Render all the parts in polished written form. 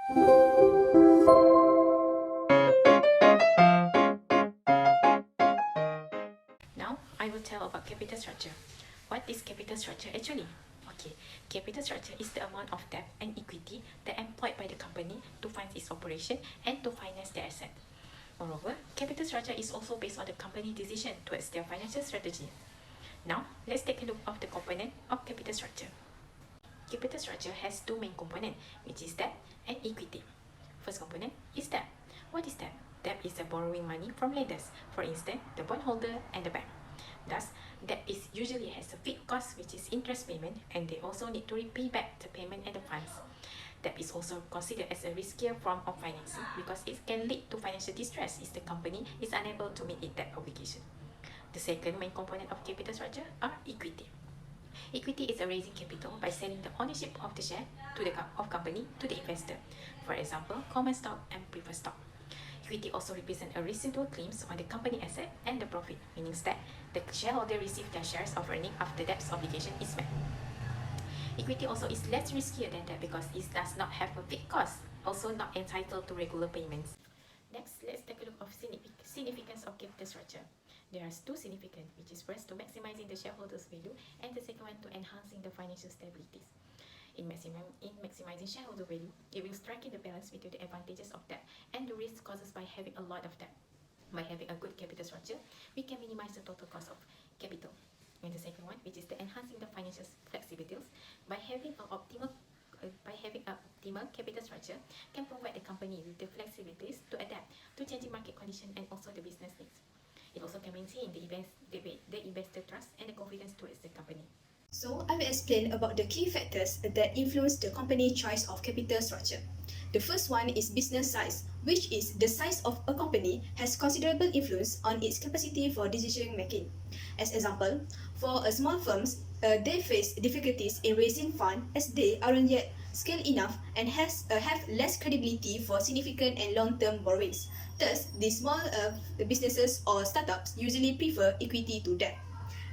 Now, I will tell about capital structure. What is capital structure actually? Okay, capital structure is the amount of debt and equity that employed by the company to fund its operation and to finance their asset. Moreover, capital structure is also based on the company decision towards their financial strategy. Now, let's take a look at the component of capital structure. Capital structure has two main components, which is debt and equity. First component is debt. What is debt? Debt is the borrowing money from lenders, for instance, the bondholder and the bank. Thus, debt is usually has a fixed cost, which is interest payment, and they also need to repay back the payment and the funds. Debt is also considered as a riskier form of financing because it can lead to financial distress if the company is unable to meet its debt obligation. The second main component of capital structure are equity. Equity is a raising capital by selling the ownership of the share to the company to the investor. For example, common stock and preferred stock. Equity also represents a residual claims on the company asset and the profit, meaning that the shareholder receives their shares of earning after debt obligation is met. Equity also is less riskier than that because it does not have a fixed cost, also not entitled to regular payments. Next, let's take a look of significance of capital structure. There are two significant, which is first to maximizing the shareholders' value, and the second one to enhancing the financial stability. In maximizing shareholder value, it will strike the balance between the advantages of debt and the risks caused by having a lot of debt. By having a good capital structure, we can minimize the total cost of capital. And the second one, which is the enhancing the financial flexibilities, by having an optimal capital structure, can provide the company with the flexibilities to adapt to changing market conditions and also the business needs. It also can maintain the investor trust and the confidence towards the company. So, I will explain about the key factors that influence the company choice of capital structure. The first one is business size, which is the size of a company has considerable influence on its capacity for decision making. As example, for a small firms, they face difficulties in raising funds as they aren't yet scaled enough and have less credibility for significant and long-term borrowings. Thus, these small businesses or startups usually prefer equity to debt.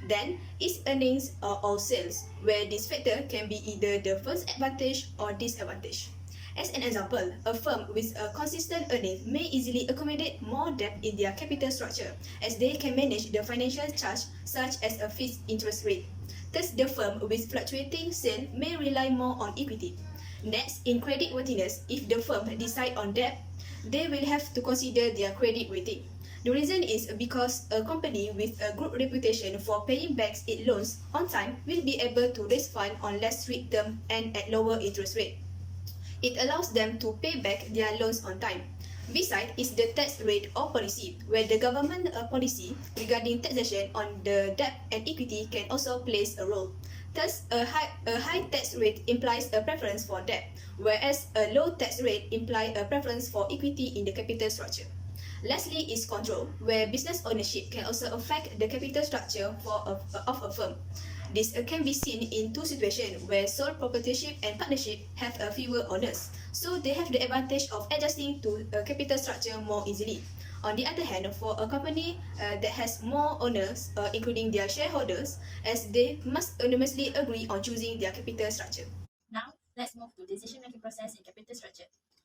Then, its earnings or sales, where this factor can be either the first advantage or disadvantage. As an example, a firm with a consistent earning may easily accommodate more debt in their capital structure, as they can manage the financial charge such as a fixed interest rate. Thus, the firm with fluctuating sales may rely more on equity. Next, in credit worthiness, if the firm decide on debt, they will have to consider their credit rating. The reason is because a company with a good reputation for paying back its loans on time will be able to raise funds on less strict term and at lower interest rate. It allows them to pay back their loans on time. Besides is the tax rate or policy, where the government policy regarding taxation on the debt and equity can also play a role. Thus, a high tax rate implies a preference for debt, whereas a low tax rate implies a preference for equity in the capital structure. Lastly is control, where business ownership can also affect the capital structure of a firm. This can be seen in two situations where sole proprietorship and partnership have fewer owners, so they have the advantage of adjusting to a capital structure more easily. On the other hand, for a company that has more owners, including their shareholders, as they must unanimously agree on choosing their capital structure. Now, let's move to decision-making process in capital structure.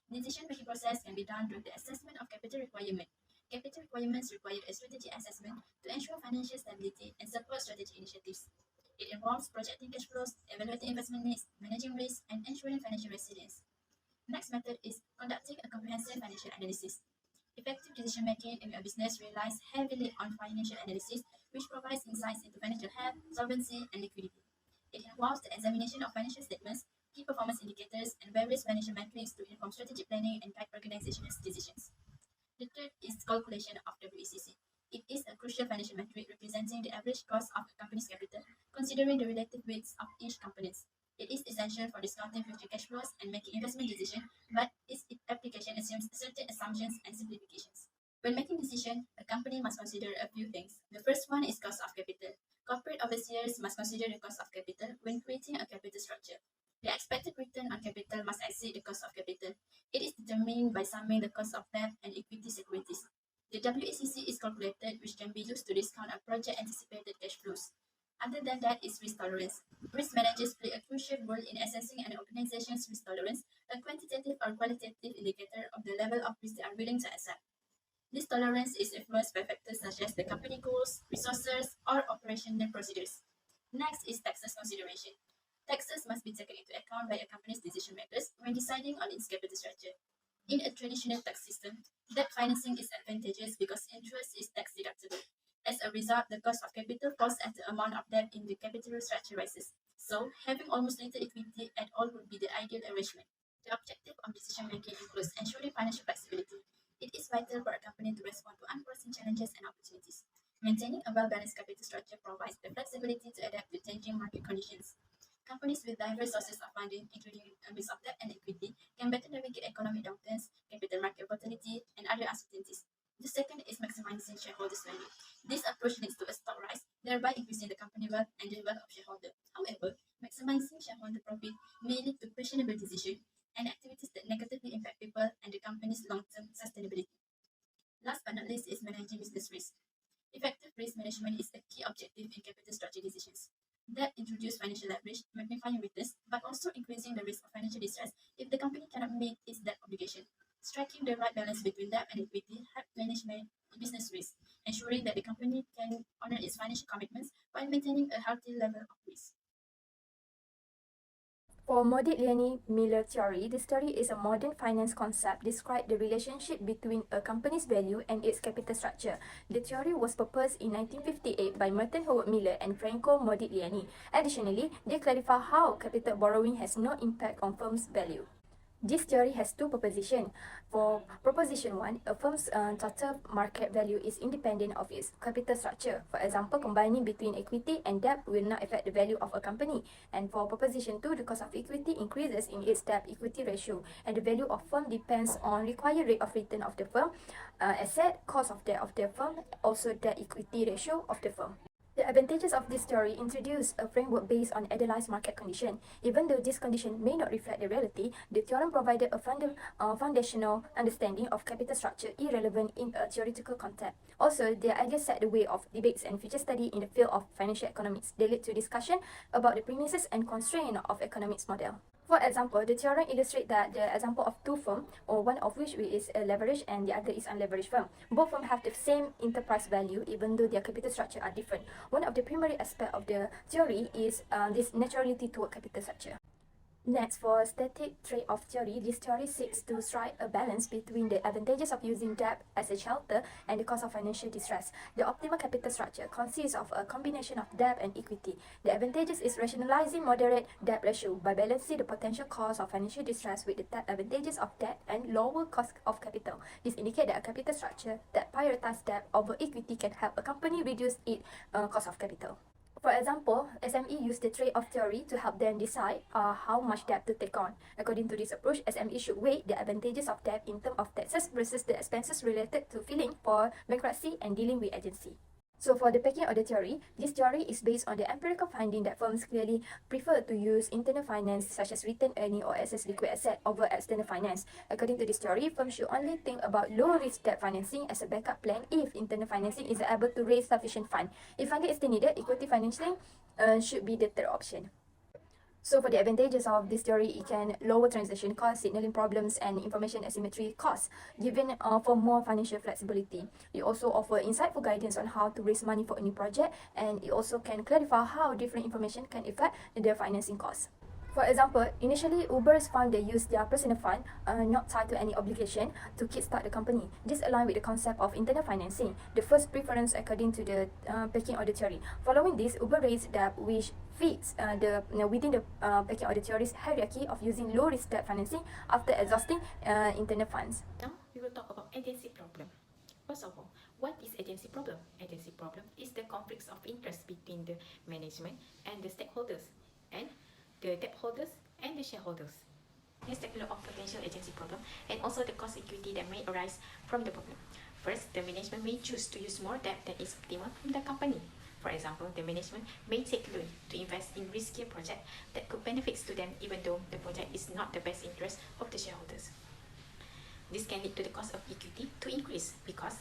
Decision-making process can be done through the assessment of capital requirement. Capital requirements require a strategy assessment to ensure financial stability and support strategic initiatives. It involves projecting cash flows, evaluating investment needs, managing risk, and ensuring financial resilience. Next method is conducting a comprehensive financial analysis. Effective decision-making in a business relies heavily on financial analysis, which provides insights into financial health, solvency, and liquidity. It involves the examination of financial statements, key performance indicators, and various financial metrics to inform strategic planning and guide organizational decisions. The third is calculation of WACC. It is a crucial financial metric representing the average cost of a company's capital, considering the relative weights of each component. It is essential for discounting future cash flows and making investment decisions, but its application assumes certain assumptions and simplifications. When making decisions, a company must consider a few things. The first one is cost of capital. Corporate overseers must consider the cost of capital when creating a capital structure. The expected return on capital must exceed the cost of capital. It is determined by summing the cost of debt and equity securities. The WACC is calculated, which can be used to discount a project anticipated cash flows. Other than that is risk tolerance. Risk managers play a crucial role in assessing an organization's risk tolerance, a quantitative or qualitative indicator of the level of risk they are willing to accept. This tolerance is influenced by factors such as the company goals, resources, or operational procedures. Next is taxes consideration. Taxes must be taken into account by a company's decision makers when deciding on its capital structure. In a traditional tax system, debt financing is advantageous because interest is tax deductible. As a result, the cost of capital falls as the amount of debt in the capital structure rises. So, having almost little equity at all would be the ideal arrangement. The objective of decision making includes ensuring financial flexibility. It is vital for a company to respond to unforeseen challenges and opportunities. Maintaining a well-balanced capital structure provides the flexibility to adapt to changing market conditions. Companies with diverse sources of funding, including a mix of debt and equity, can better navigate economic downturns, capital market volatility, and other uncertainties. The second is maximizing shareholders' value. This approach leads to a stock rise, thereby increasing the company wealth and the wealth of shareholders. However, maximizing shareholder profit may lead to questionable decisions and activities that negatively impact people and the company's long-term sustainability. Last but not least is managing business risk. Effective risk management is a key objective in capital structure decisions. Debt introduces financial leverage, magnifying returns, but also increasing the risk of financial distress if the company cannot meet its debt obligation. Striking the right balance between debt and equity helps manage business risk, ensuring that the company can honor its financial commitments while maintaining a healthy level of risk. For Modigliani-Miller theory, this theory is a modern finance concept describing the relationship between a company's value and its capital structure. The theory was proposed in 1958 by Merton Howard Miller and Franco Modigliani. Additionally, they clarify how capital borrowing has no impact on firm's value. This theory has two propositions. For proposition 1, a firm's total market value is independent of its capital structure. For example, combining between equity and debt will not affect the value of a company. And for proposition 2, the cost of equity increases in its debt-equity ratio, and the value of firm depends on required rate of return of the firm, asset, cost of debt of the firm, also debt-equity ratio of the firm. The advantages of this theory introduce a framework based on idealized market condition. Even though this condition may not reflect the reality, the theorem provided a foundational understanding of capital structure irrelevant in a theoretical context. Also, their ideas set the way of debates and future study in the field of financial economics. They lead to discussion about the premises and constraints of economics model. For example, the theorem illustrates that the example of two firms, or one of which is a leveraged and the other is unleveraged firm. Both firms have the same enterprise value even though their capital structure are different. One of the primary aspects of the theory is this naturality toward capital structure. Next, for static trade-off theory, this theory seeks to strike a balance between the advantages of using debt as a shelter and the cost of financial distress. The optimal capital structure consists of a combination of debt and equity. The advantages is rationalizing moderate debt ratio by balancing the potential cost of financial distress with the advantages of debt and lower cost of capital. This indicates that a capital structure that prioritizes debt over equity can help a company reduce its cost of capital. For example, SME use the trade-off theory to help them decide how much debt to take on. According to this approach, SME should weigh the advantages of debt in terms of taxes versus the expenses related to filing for bankruptcy and dealing with agency. So for the packing order theory, this theory is based on the empirical finding that firms clearly prefer to use internal finance such as retained earning or excess liquid asset over external finance. According to this theory, firms should only think about low-risk debt financing as a backup plan if internal financing is able to raise sufficient fund. If funding is still needed, equity financing should be the third option. So for the advantages of this theory, it can lower transaction costs, signaling problems, and information asymmetry costs, giving for more financial flexibility. It also offers insightful guidance on how to raise money for a new project, and it also can clarify how different information can affect their financing costs. For example, initially Uber's founder used their personal fund, not tied to any obligation, to kickstart the company. This aligns with the concept of internal financing, the first preference according to the packing order theory. Following this, Uber raised debt which fits within the packing order theory's hierarchy of using low-risk debt financing after exhausting internal funds. Now we will talk about agency problem. First of all, what is agency problem? Agency problem is the conflicts of interest between the management and the stakeholders, and the debt holders and the shareholders. Let's take a look at potential agency problem and also the cost equity that may arise from the problem. First, the management may choose to use more debt than is optimal from the company. For example, the management may take loan to invest in riskier projects that could benefit to them even though the project is not the best interest of the shareholders. This can lead to the cost of equity to increase because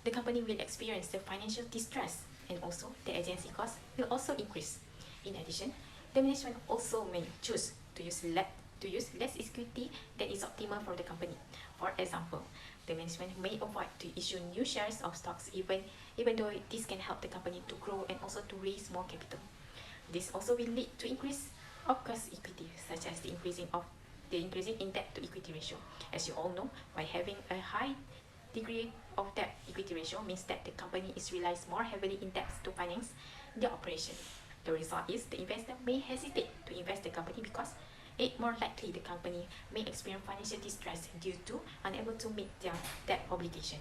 the company will experience the financial distress and also the agency cost will also increase. In addition, the management also may choose to use less equity that is optimal for the company. For example, the management may avoid to issue new shares of stocks even though this can help the company to grow and also to raise more capital. This also will lead to increase of cost equity, such as the increasing in debt to equity ratio. As you all know, by having a high degree of debt equity ratio means that the company is relies more heavily in debt to finance the operation. The result is the investor may hesitate to invest the company because it more likely the company may experience financial distress due to unable to meet their debt obligation.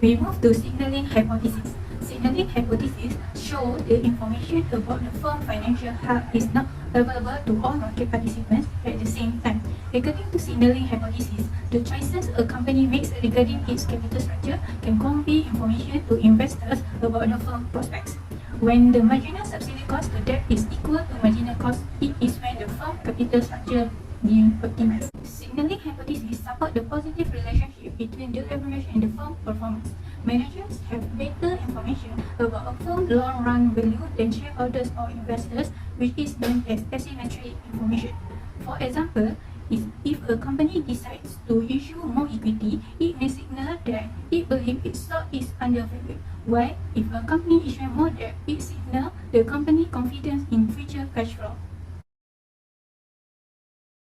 We move to signaling hypothesis. Signaling hypothesis show the information about the firm financial health is not available to all market participants at the same time. According to signaling hypothesis, the choices a company makes regarding its capital structure can convey information to investors about the firm prospects. When the marginal subsidy cost to debt is equal to marginal cost, it is when the firm capital structure being optimized. Signaling hypothesis support the positive relationship between the leverage and the firm performance. Managers have better information about a firm's long-run value than shareholders or investors, which is known as asymmetric information. For example, if a company decides to issue more equity, it may signal that it believes its stock is undervalued. While if a company issues more debt, it signals the company's confidence in future cash flow.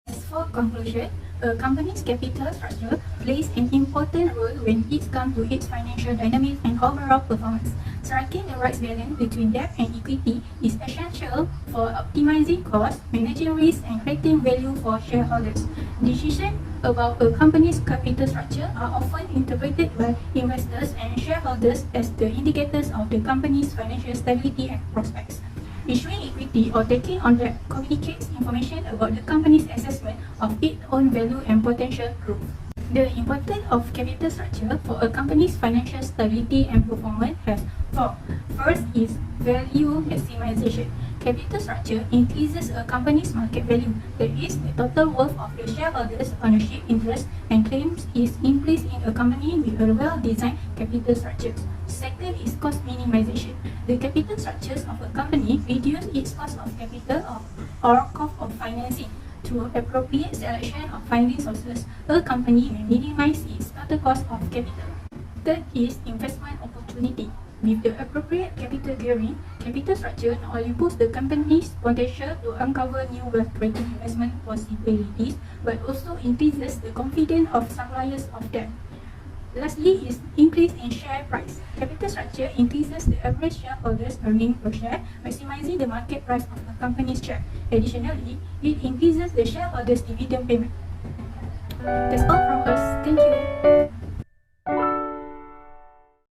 As for conclusion, a company's capital structure plays an important role when it comes to its financial dynamics and overall performance. Striking the right balance between debt and equity is essential for optimizing costs, managing risk, and creating value for shareholders. Decisions about a company's capital structure are often interpreted by investors and shareholders as the indicators of the company's financial stability and prospects. Issuing equity or taking on debt communicates information about the company's assessment of its own value and potential growth. The importance of capital structure for a company's financial stability and performance has four. First is value maximization. Capital structure increases a company's market value, that is, the total worth of the shareholders' ownership interest and claims is increased in a company with a well-designed capital structure. Second is cost minimization. The capital structures of a company reduce its cost of capital or cost of financing. Through appropriate selection of funding sources, a company may minimize its total cost of capital. Third is investment opportunity. With the appropriate capital gearing, capital structure not only boosts the company's potential to uncover new wealth-creating investment possibilities, but also increases the confidence of suppliers of them. Lastly is increase in share price. Capital structure increases the average shareholders' earning per share, maximizing the market price of the company's share. Additionally, it increases the shareholders' dividend payment. That's all